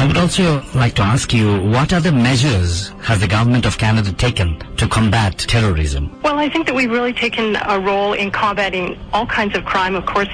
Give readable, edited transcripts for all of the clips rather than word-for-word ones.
I would also like to ask you, what other measures has the government of Canada taken to combat terrorism? Well, I think that we've really taken a role in combating all kinds of crime. Of course,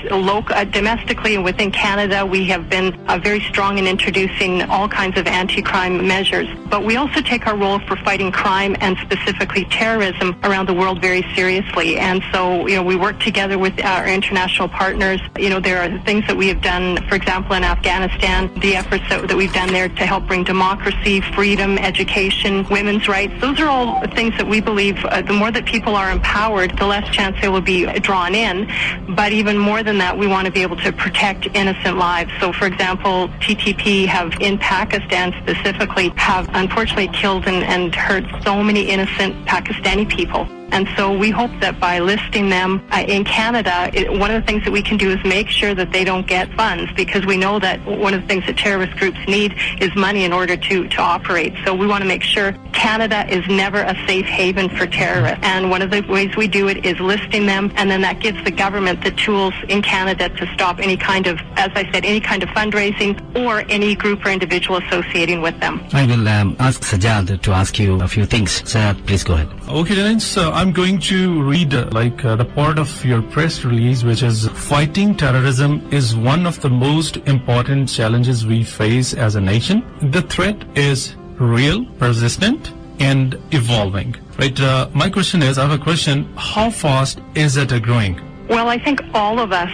domestically and within Canada, we have been very strong in introducing all kinds of anti-crime measures. But we also take our role for fighting crime and specifically terrorism around the world very seriously. And so, we work together with our international partners. There are things that we have done, for example, in Afghanistan, the efforts that we've done there to help bring democracy, freedom, education, women's rights. Those are all things that we believe the more that people are empowered, the less chance they will be drawn in. But even more than that, we want to be able to protect innocent lives. So, for example, TTP have, in Pakistan specifically, have unfortunately killed and hurt so many innocent Pakistani people. And so we hope that by listing them in Canada, one of the things that we can do is make sure that they don't get funds, because we know that one of the things that terrorist groups need is money in order to operate. So we want to make sure Canada is never a safe haven for terrorists. And one of the ways we do it is listing them, and then that gives the government the tools in Canada to stop any kind of, as I said, any kind of fundraising or any group or individual associating with them. I will ask Sajjad to ask you a few things. Sajjad, please go ahead. Okay, Candice, I'm going to read the part of your press release, which is fighting terrorism is one of the most important challenges we face as a nation. The threat is real, persistent, and evolving. Right? My question is, I have a question. How fast is it growing? Well, I think all of us,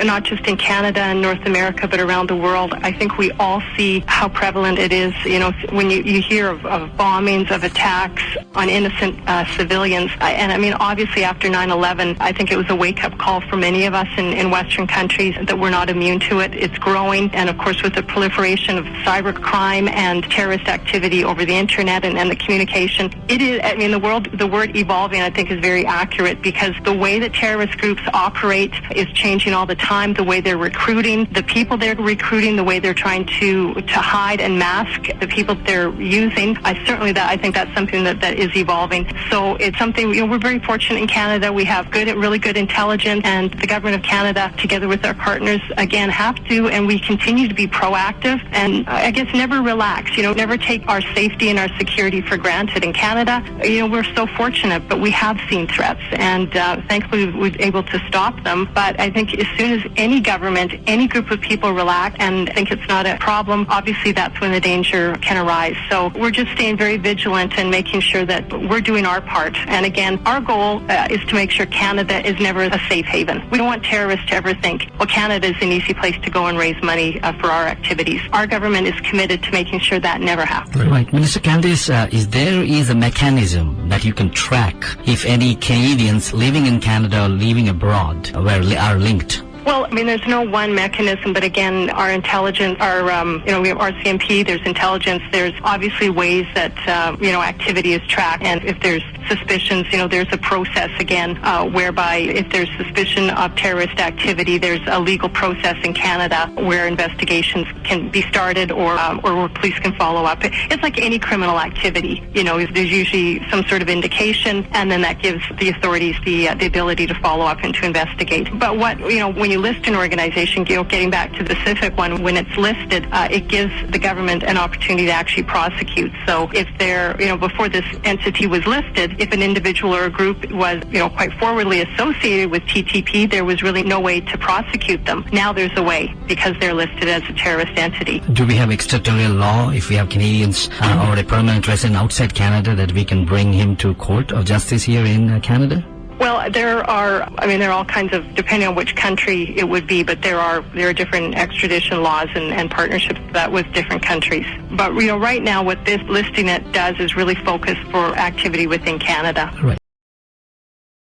not just in Canada and North America, but around the world, I think we all see how prevalent it is. When you hear of bombings, of attacks on innocent civilians, obviously after 9/11, I think it was a wake-up call for many of us in Western countries that we're not immune to it. It's growing, and of course with the proliferation of cybercrime and terrorist activity over the internet and the communication, it is, the word evolving, I think, is very accurate, because the way that terrorist groups operate is changing all the time. The way they're recruiting, the people they're recruiting, the way they're trying to hide and mask the people they're using. I think that's something that is evolving. So it's something, we're very fortunate in Canada. We have really good intelligence, and the government of Canada, together with our partners, again, have to, and we continue to be proactive and I guess never relax, never take our safety and our security for granted. In Canada, we're so fortunate, but we have seen threats, and thankfully we've able to stop them. But I think as soon as any government, any group of people relax and think it's not a problem, obviously that's when the danger can arise. So we're just staying very vigilant and making sure that we're doing our part. And again, our goal is to make sure Canada is never a safe haven. We don't want terrorists to ever think, well, Canada is an easy place to go and raise money for our activities. Our government is committed to making sure that never happens. Right. Minister Candice, is a mechanism that you can track if any Canadians living in Canada or living abroad are linked? Well, there's no one mechanism, but again, our intelligence, we have RCMP, there's intelligence, there's obviously ways that, activity is tracked, and if there's suspicions, there's a process again, whereby if there's suspicion of terrorist activity, there's a legal process in Canada where investigations can be started or where police can follow up. It's like any criminal activity, there's usually some sort of indication, and then that gives the authorities the ability to follow up and to investigate. But when you list an organization, getting back to the specific one, when it's listed, it gives the government an opportunity to actually prosecute. So if before this entity was listed, if an individual or a group was, quite forwardly associated with TTP, there was really no way to prosecute them. Now there's a way, because they're listed as a terrorist entity. Do we have extraterritorial law if we have Canadians or a permanent resident outside Canada that we can bring him to court of justice here in Canada? Well, there are all kinds of, depending on which country it would be, but there are different extradition laws and partnerships with different countries. But, right now what this listing it does is really focus for activity within Canada. Right.